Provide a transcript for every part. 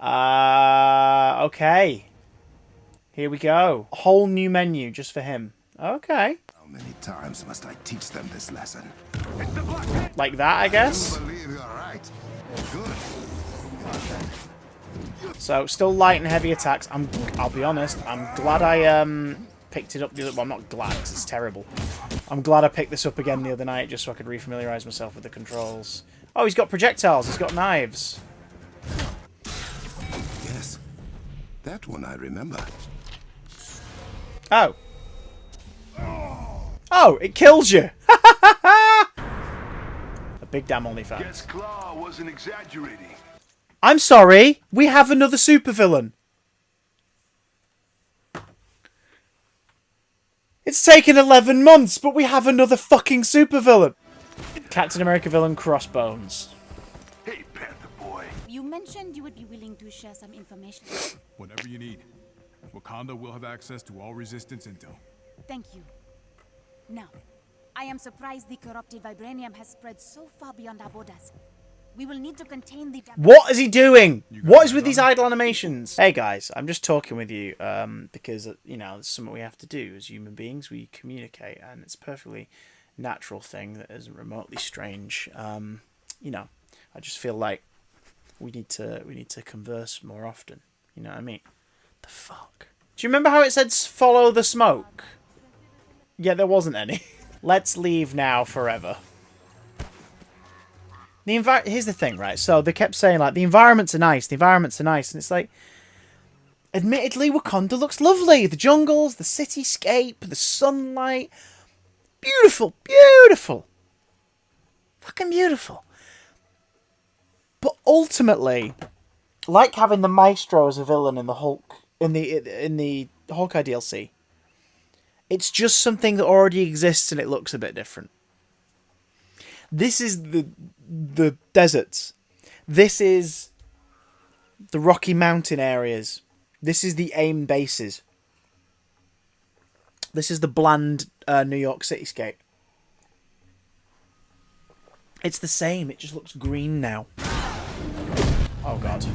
Okay. Here we go. A whole new menu just for him. Okay. How many times must I teach them this lesson? Like that, I guess. I believe you're right. Good. So, still light and heavy attacks. I'll be honest, I'm glad I picked it up the other... Well, I'm not glad, because it's terrible. I'm glad I picked this up again the other night, just so I could refamiliarise myself with the controls. Oh, he's got projectiles. He's got knives. Yes. That one I remember. Oh. Oh, it kills you. A big damn OnlyFans. Guess Claw wasn't exaggerating. I'm sorry. We have another supervillain. It's taken 11 months, but we have another fucking supervillain. Captain America villain Crossbones. Hey, Panther Boy. You mentioned you would be willing to share some information. Whatever you need. Wakanda will have access to all resistance intel. Thank you. Now, I am surprised the corrupted vibranium has spread so far beyond our borders. We will need to contain the... What is he doing? What is with these idle animations? Hey guys, I'm just talking with you because, you know, it's something we have to do as human beings. We communicate, and it's a perfectly natural thing that isn't remotely strange. You know, I just feel like we need to converse more often. You know what I mean? The fuck? Do you remember how it said follow the smoke? Yeah, there wasn't any. Let's leave now forever. Here's the thing, right? So they kept saying, like, the environments are nice, and it's like, admittedly, Wakanda looks lovely. The jungles, the cityscape, the sunlight. Beautiful, beautiful. Fucking beautiful. But ultimately, like having the Maestro as a villain in the Hulk, in the Hawkeye DLC, it's just something that already exists and it looks a bit different. This is the deserts. This is the Rocky Mountain areas. This is the AIM bases. This is the bland New York cityscape. It's the same. It just looks green now. Oh, God.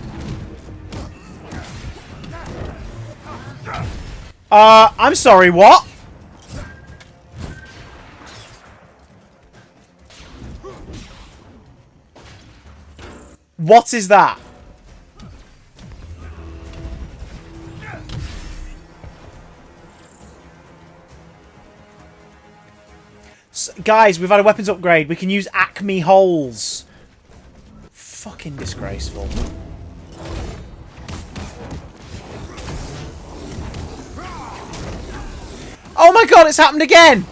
I'm sorry, what? What is that? Guys, we've had a weapons upgrade. We can use Acme holes. Fucking disgraceful. Oh my god, it's happened again!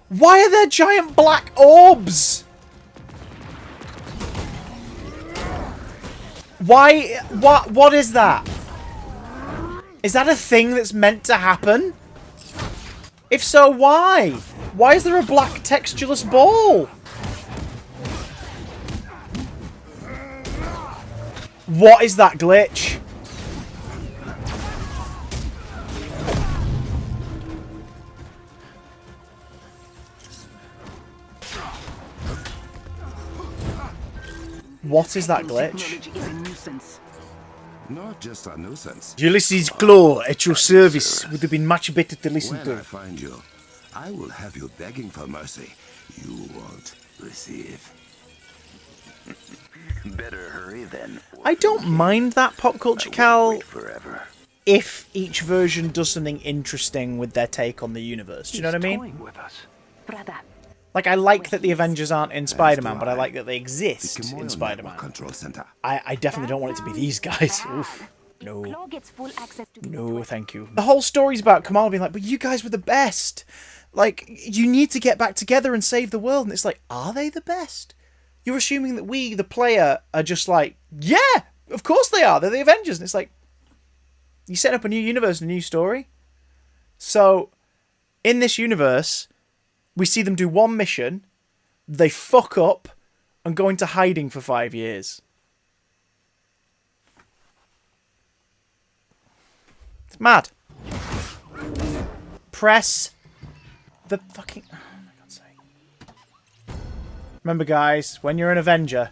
Why are there giant black orbs? Why? What is that? Is that a thing that's meant to happen? If so, why? Why is there a black textureless ball? What is that glitch? What is that glitch? Not just a nuisance. Ulysses Claw at your service would have been much better to listen When to. I find you, I will have you begging for mercy. You won't receive. Better hurry then. I don't mind that pop culture, Cal, Wait forever. if each version does something interesting with their take on the universe. Do you know what I mean? Toying with us. Like, I like that the Avengers aren't in Spider-Man, but I like that they exist The in Kimoyo Spider-Man. Network Control Center. I definitely don't want it to be these guys. Oof. No. Claw gets full access to No, thank you. The whole story's about Kamala being like, but you guys were the best. Like, you need to get back together and save the world. And it's like, are they the best? You're assuming that we, the player, are just like, yeah, of course they are. They're the Avengers. And it's like, you set up a new universe, a new story. So, in this universe, we see them do one mission, they fuck up, and go into hiding for 5 years. It's mad. Press the fucking... Oh, my God's sake. Remember, guys, when you're an Avenger,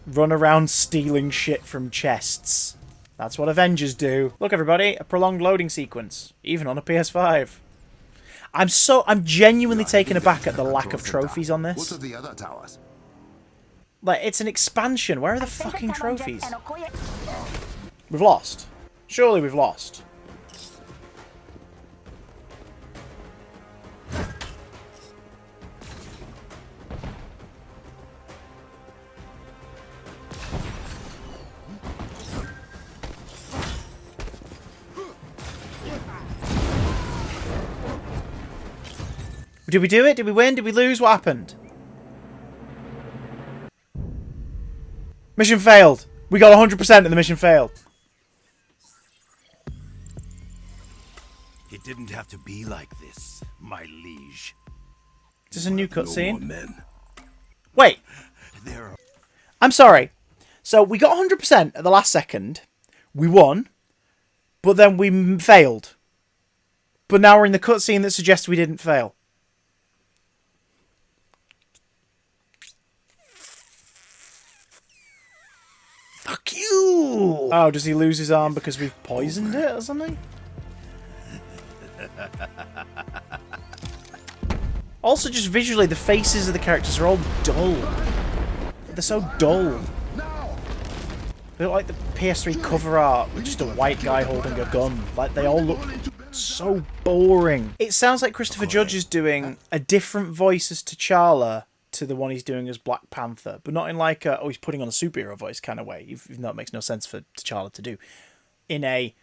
run around stealing shit from chests. That's what Avengers do. Look, everybody, a prolonged loading sequence, even on a PS5. I'm genuinely taken aback at the lack of trophies on What this. of the other towers? Like, it's an expansion. Where are the fucking trophies? We've lost. Surely we've lost. Did we do it? Did we win? Did we lose? What happened? Mission failed. We got 100% and the mission failed. It didn't have to be like this, my liege. Is this a new No more cutscene? men. Wait. There are I'm sorry. So we got 100% at the last second. We won. But then we failed. But now we're in the cutscene that suggests we didn't fail. Fuck you! Oh, does he lose his arm because we've poisoned it or something? Also, just visually, the faces of the characters are all dull. They're so dull. They look like the PS3 cover art with just a white guy holding a gun. Like, they all look so boring. It sounds like Christopher Judge is doing a different voice as T'Challa to the one he's doing as Black Panther, but not in like a, oh, he's putting on a superhero voice kind of way. Even though it makes no sense for T'Challa to do. In a,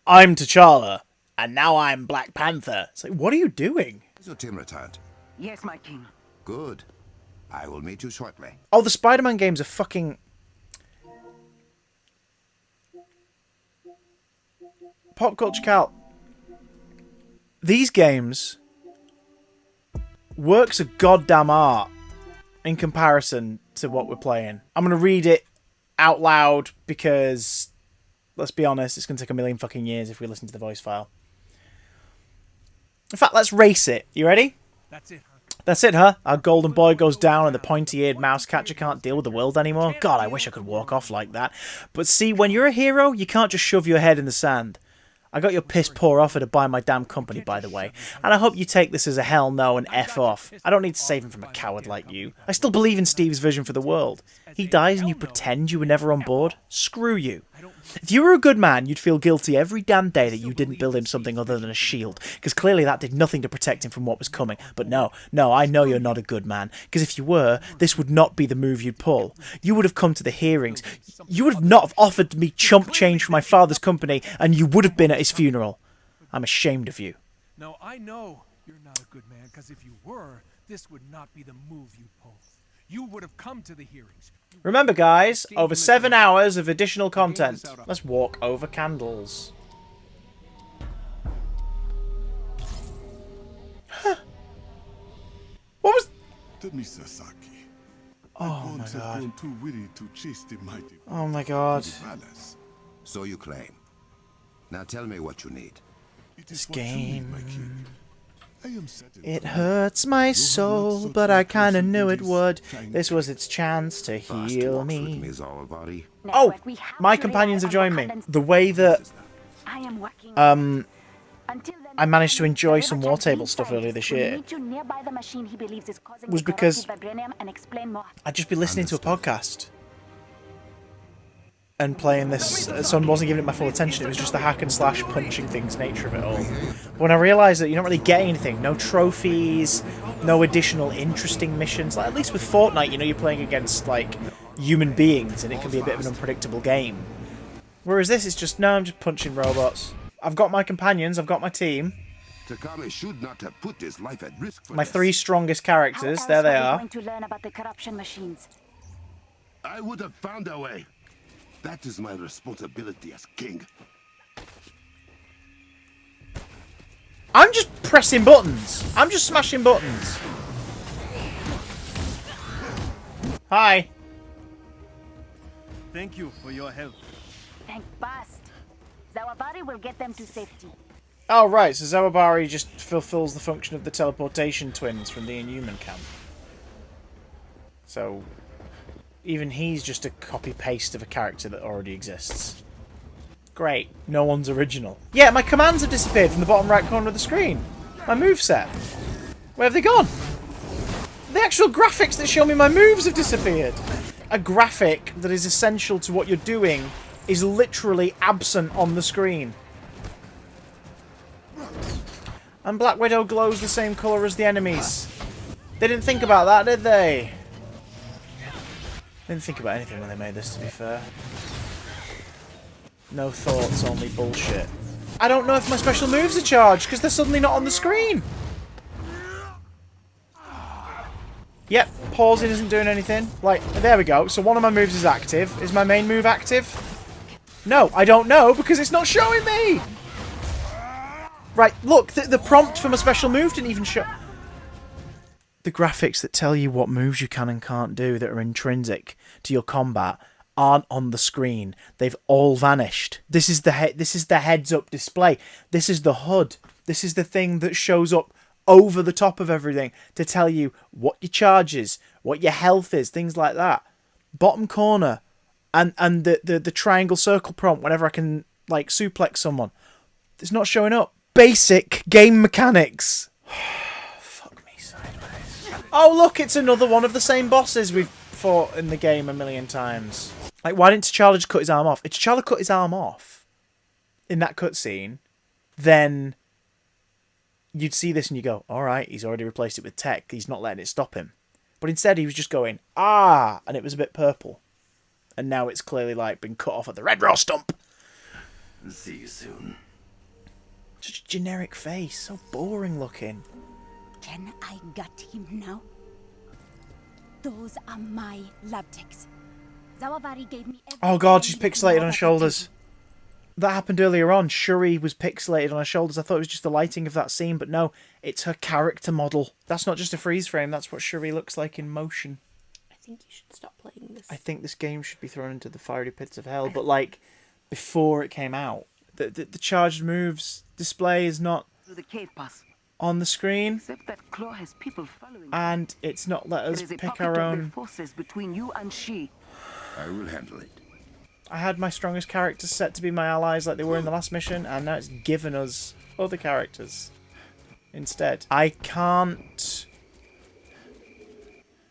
I'm T'Challa, and now I'm Black Panther. It's like, what are you doing? Has your team returned? Yes, my king. Good. I will meet you shortly. Oh, the Spider-Man games are fucking... Pop Culture Cal. These games... works of goddamn art in comparison to what we're playing. I'm going to read it out loud because, let's be honest, it's going to take a million fucking years if we listen to the voice file. In fact, let's race it. You ready? That's it, huh? That's it, huh? Our golden boy goes down and the pointy-eared mouse catcher can't deal with the world anymore. God, I wish I could walk off like that. But see, when you're a hero, you can't just shove your head in the sand. I got your piss poor offer to buy my damn company, by the way, and I hope you take this as a hell no and F off. I don't need to save him from a coward like you. I still believe in Steve's vision for the world. He dies and you pretend you were never on board? Screw you. If you were a good man, you'd feel guilty every damn day that you didn't build him something other than a shield, because clearly that did nothing to protect him from what was coming. But no, I know you're not a good man, because if you were, this would not be the move you'd pull. You would have come to the hearings. You would have not have offered me chump change for my father's company, and you would have been at his funeral. I'm ashamed of you. No, I know you're not a good man, because if you were, this would not be the move you'd pull. You would have come to the hearings. Remember, guys, over 7 hours of additional content. Let's walk over candles. Huh. What was... Oh my god. Oh my god. So you claim. Now tell me what you need. This game... It hurts my soul, but I kinda knew it would. This was its chance to heal me. Oh! My companions have joined me. The way that I managed to enjoy some War Table stuff earlier this year was because I'd just be listening to a podcast and playing this, so I wasn't giving it my full attention. It was just the hack and slash punching things nature of it all. But when I realised that you're not really getting anything, no trophies, no additional interesting missions, like at least with Fortnite, you know, you're playing against like human beings and it can be a bit of an unpredictable game. Whereas this is just, no, I'm just punching robots. I've got my companions, I've got my team. Takami should not have put his life at risk for My this. 3 strongest characters, there they are. To learn about the corruption machines. I would have found a way. That is my responsibility as king. I'm just pressing buttons. I'm just smashing buttons. Hi. Thank you for your help. Thank Bast. Zawabari will get them to safety. Oh, right, so Zawabari just fulfills the function of the teleportation twins from the Inhuman camp. So, even he's just a copy-paste of a character that already exists. Great. No one's original. Yeah, my commands have disappeared from the bottom right corner of the screen. My moveset. Where have they gone? The actual graphics that show me my moves have disappeared. A graphic that is essential to what you're doing is literally absent on the screen. And Black Widow glows the same colour as the enemies. They didn't think about that, did they? They didn't think about anything when they made this, to be fair. No thoughts, only bullshit. I don't know if my special moves are charged, because they're suddenly not on the screen. Yep, pausing isn't doing anything. Like, there we go. So one of my moves is active. Is my main move active? No, I don't know, because it's not showing me! Right, look, the prompt for my special move didn't even show... The graphics that tell you what moves you can and can't do that are intrinsic to your combat aren't on the screen. They've all vanished. This is the heads-up display. This is the HUD. This is the thing that shows up over the top of everything to tell you what your charge is, what your health is, things like that. Bottom corner and the triangle circle prompt whenever I can like suplex someone. It's not showing up. Basic game mechanics. Fuck me sideways. Oh look, it's another one of the same bosses we've fought in the game a million times. Like, why didn't T'Challa just cut his arm off? If T'Challa cut his arm off in that cutscene, then you'd see this and you go, alright, he's already replaced it with tech. He's not letting it stop him. But instead he was just going, ah, and it was a bit purple. And now it's clearly like been cut off at the red raw stump. See you soon. Such a generic face, so boring looking. Can I gut him now? Those are my lab techs. Zawavari gave me Oh god, she's pixelated on her shoulders. That happened earlier on. Shuri was pixelated on her shoulders. I thought it was just the lighting of that scene, but no, it's her character model. That's not just a freeze frame, that's what Shuri looks like in motion. I think you should stop playing this. I think this game should be thrown into the fiery pits of hell, but like, before it came out. The charged moves display is not The cave pass. on the screen, Except that Claw has people following. and it's not let us There is a pick pocket our of own. forces between you and she. I will handle it. I had my strongest characters set to be my allies like they were in the last mission, and now it's given us other characters instead. I can't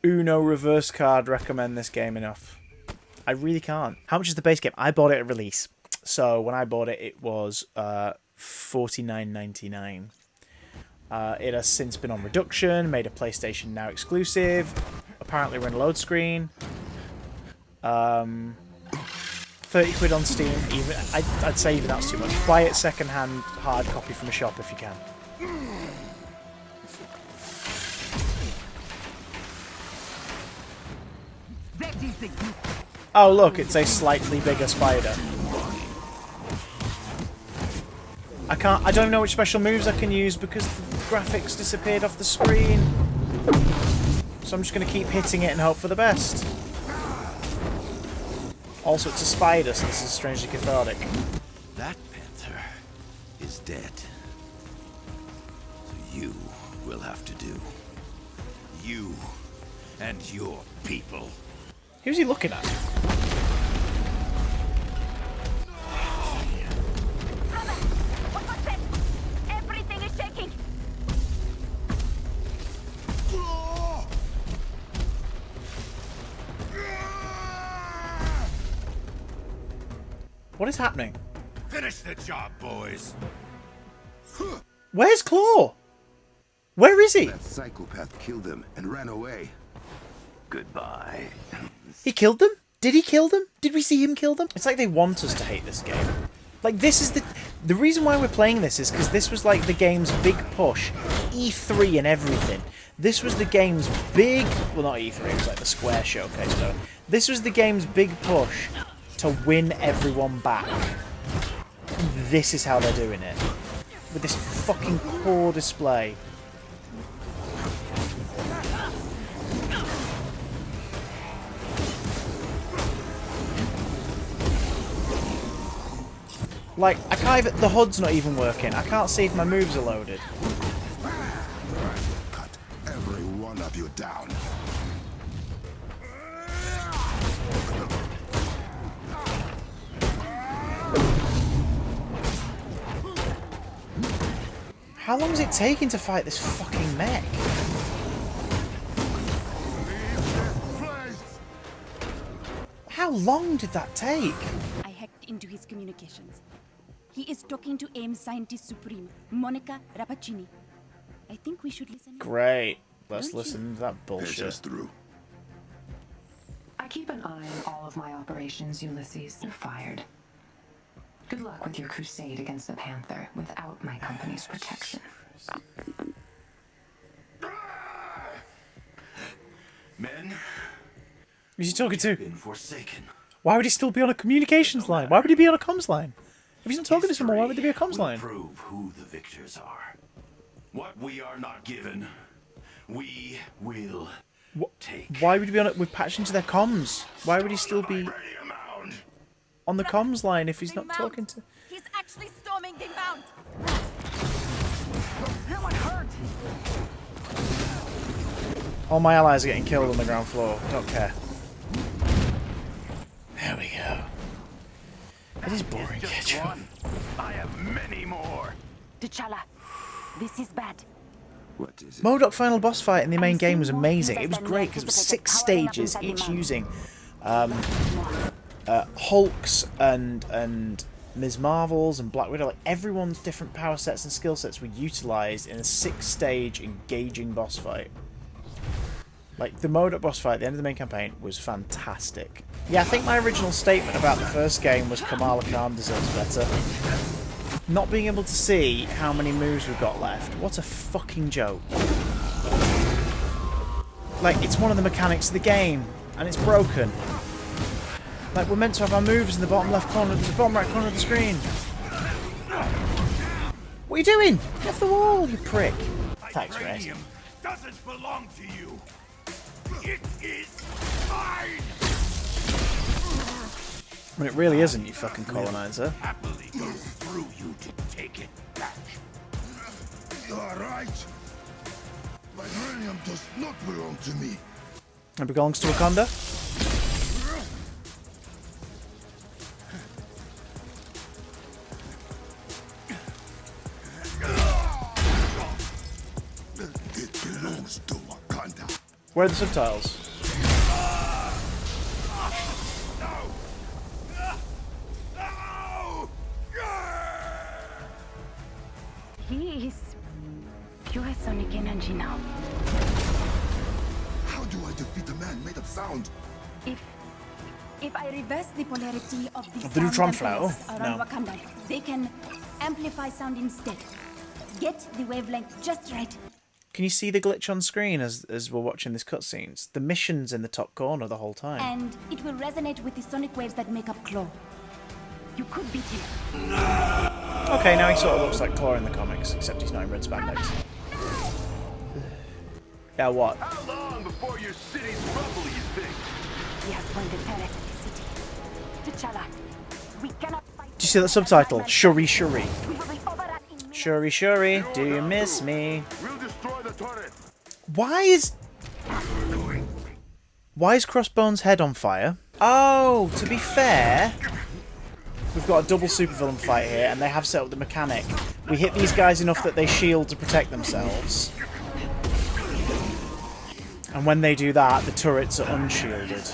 Uno reverse card recommend this game enough. I really can't. How much is the base game? I bought it at release. So when I bought it, it was $49.99. It has since been on reduction, made a PlayStation Now exclusive. Apparently we're in load screen. 30 quid on Steam. Even I'd say even that's too much. Buy it second-hand hard copy from a shop if you can. That is the Oh look, it's a slightly bigger spider. I don't even know which special moves I can use because the graphics disappeared off the screen. So I'm just going to keep hitting it and hope for the best. Also, it's a spider, so this is strangely cathartic. That panther is dead. So you will have to do. You and your people. Who's he looking at? What was that? Everything is shaking. What is happening? Finish the job, boys. Where's Claw? Where is he? That psychopath killed them and ran away. Goodbye. He killed them? Did he kill them? Did we see him kill them? It's like they want us to hate this game. Like, this is the reason why we're playing this is because this was like the game's big push. E3 and everything. This was the game's big... Well, not E3, it was like the Square showcase, whatever. This was the game's big push to win everyone back. This is how they're doing it. With this fucking poor display. Like, I can't even... The HUD's not even working. I can't see if my moves are loaded. Cut every one of you down. How long is it taking to fight this fucking mech? How long did that take? I hacked into his communications. He is talking to AIM's Scientist Supreme, Monica Rappaccini. I think we should listen in. Great. Let's Don't listen to that Patch us bullshit. through. I keep an eye on all of my operations, Ulysses. They're fired. Good luck with your crusade against the Panther without my company's protection. Men, Who's he talking to? been forsaken. Why would he still be on a communications line? Why would he be on a comms line? If he's not talking to someone, why would there be a comms will line? Prove who the victors are. What we are not given, we will take. Why would he be on it with patched into their comms? Why would he still be Vibranium mound. on the comms line if he's The not mount. talking to... He's actually storming the mount. No one hurt. All my allies are getting killed on the ground floor. Don't care. There we go. It is boring, Just Ketchup. one. I have many more. T'Challa, this is bad. What is it? MODOK final boss fight in the main game was amazing. It was great because it was 6 stages, each using Hulks and Ms. Marvels and Black Widow. Like everyone's different power sets and skill sets were utilised in a 6-stage engaging boss fight. Like the MODOK boss fight at the end of the main campaign was fantastic. Yeah, I think my original statement about the first game was Kamala Khan deserves better. Not being able to see how many moves we've got left. What a fucking joke. Like, it's one of the mechanics of the game, and it's broken. Like, we're meant to have our moves in the bottom left corner, the bottom right corner of the screen. What are you doing? Get off the wall, you prick. Thanks, Red. Vibranium doesn't belong to you. It is mine. I mean, it really isn't, you fucking colonizer. Happily go through you to take it back. You are right. Vibranium does not belong to me. It belongs to Wakanda. It belongs to Wakanda. Where are the subtitles? He is pure sonic energy now. How do I defeat a man made of sound? If I reverse the polarity of the Of the sound neutron amplifiers flow? around No. Wakanda, they can amplify sound instead. Get the wavelength just right. Can you see the glitch on screen as we're watching this cutscenes? The mission's in the top corner the whole time. And it will resonate with the sonic waves that make up Claw. You could beat him. Okay, now he sort of looks like Claw in the comics, except he's not in red spandex. Yeah, what? How long before your city's rubble, you think? He has pointed direct at the city. T'Challa, we cannot fight. Do you see that subtitle? Shuri Shuri. We will be overrun in minutes. Shuri Shuri, do you miss me? We'll destroy the turret. Why is Crossbone's head on fire? Oh, to be fair, we've got a double supervillain fight here, and they have set up the mechanic. We hit these guys enough that they shield to protect themselves. And when they do that, the turrets are unshielded.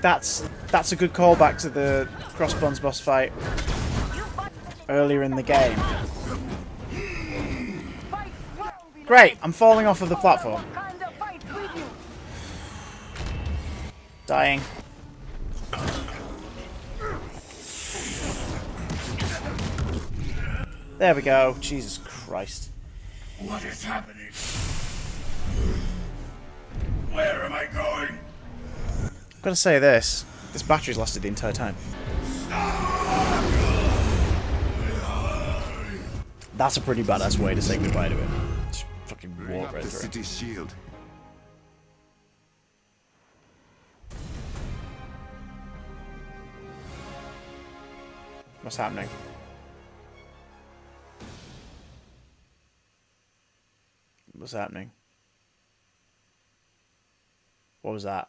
That's a good callback to the Crossbones boss fight earlier in the game. Great, I'm falling off of the platform. Dying. There we go. Jesus Christ. What is happening? Where am I going? I've got to say this. This battery's lasted the entire time. That's a pretty badass way to say goodbye to it. Just fucking Bring walk up right the through it. city's shield. What's happening? What's happening? What was that?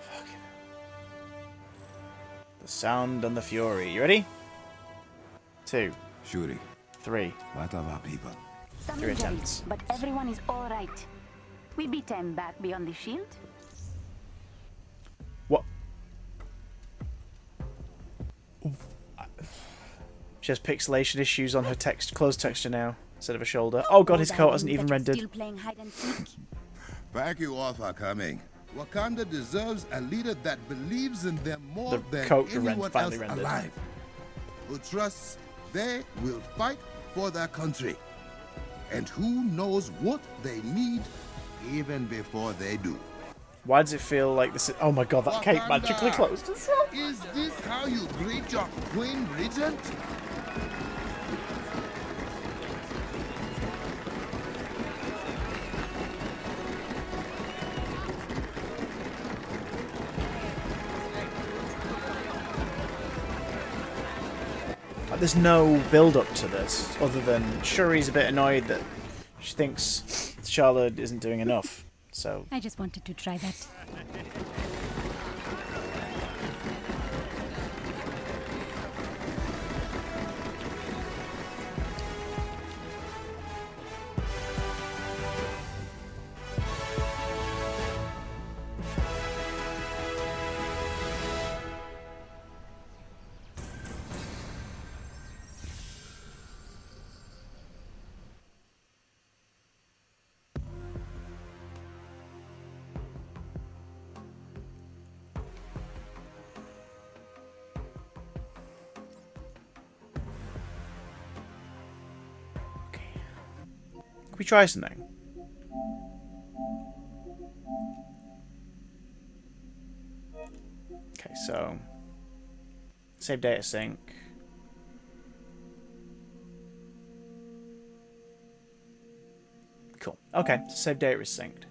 Fucking The sound and the fury. You ready? 2, Shuri, 3. what of our people? Some 3 injuries, attempts. but everyone is all right. We beat them back beyond the shield. What? She has pixelation issues on her closed texture now instead of a shoulder. Oh god, his coat hasn't even rendered. Still playing hide and seek. Thank you all for coming. Wakanda deserves a leader that believes in them more The than coat anyone else finally rendered. alive. Who trusts they will fight for their country. And who knows what they need even before they do. Why does it feel like this is... Oh my god, that cape magically closed itself. Is this how you greet your Queen Regent? There's no build-up to this, other than Shuri's a bit annoyed that she thinks Charlotte isn't doing enough. So I just wanted to try that. can we try something? Okay, so save data sync. Cool. Okay, so save data is synced.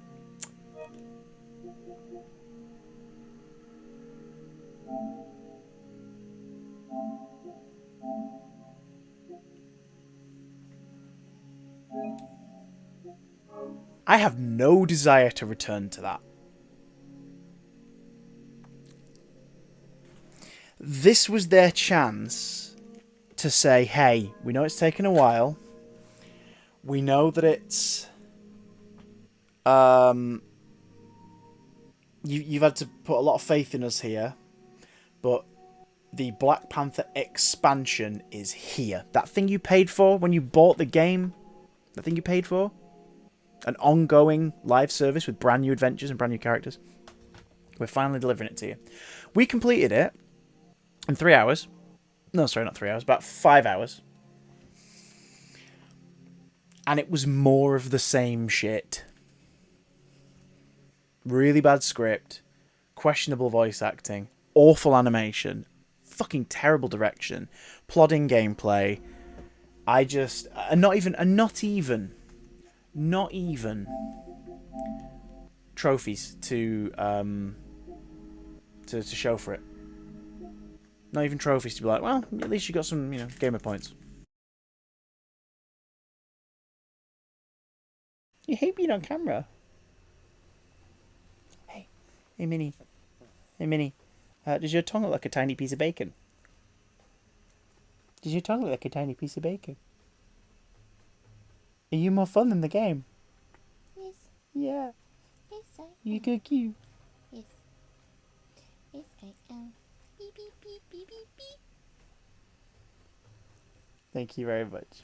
I have no desire to return to that. This was their chance to say, hey, we know it's taken a while. We know that it's... You've had to put a lot of faith in us here. But the Black Panther expansion is here. That thing you paid for when you bought the game. That thing you paid for. An ongoing live service with brand new adventures and brand new characters. We're finally delivering it to you. We completed it in 3 hours. No, sorry, not 3 hours. About 5 hours. And it was more of the same shit. Really bad script. Questionable voice acting. Awful animation. Fucking terrible direction. Plodding gameplay. Not even trophies to show for it. Not even trophies to be like, well, at least you got some, gamer points. You hate being on camera. Hey Minnie. Hey Minnie. Does your tongue look like a tiny piece of bacon? Does your tongue look like a tiny piece of bacon? Are you more fun than the game? Yes. Yeah. Yes, I am. You good cute. Yes. Yes, I am. Beep, beep, beep, beep, beep, beep. Thank you very much.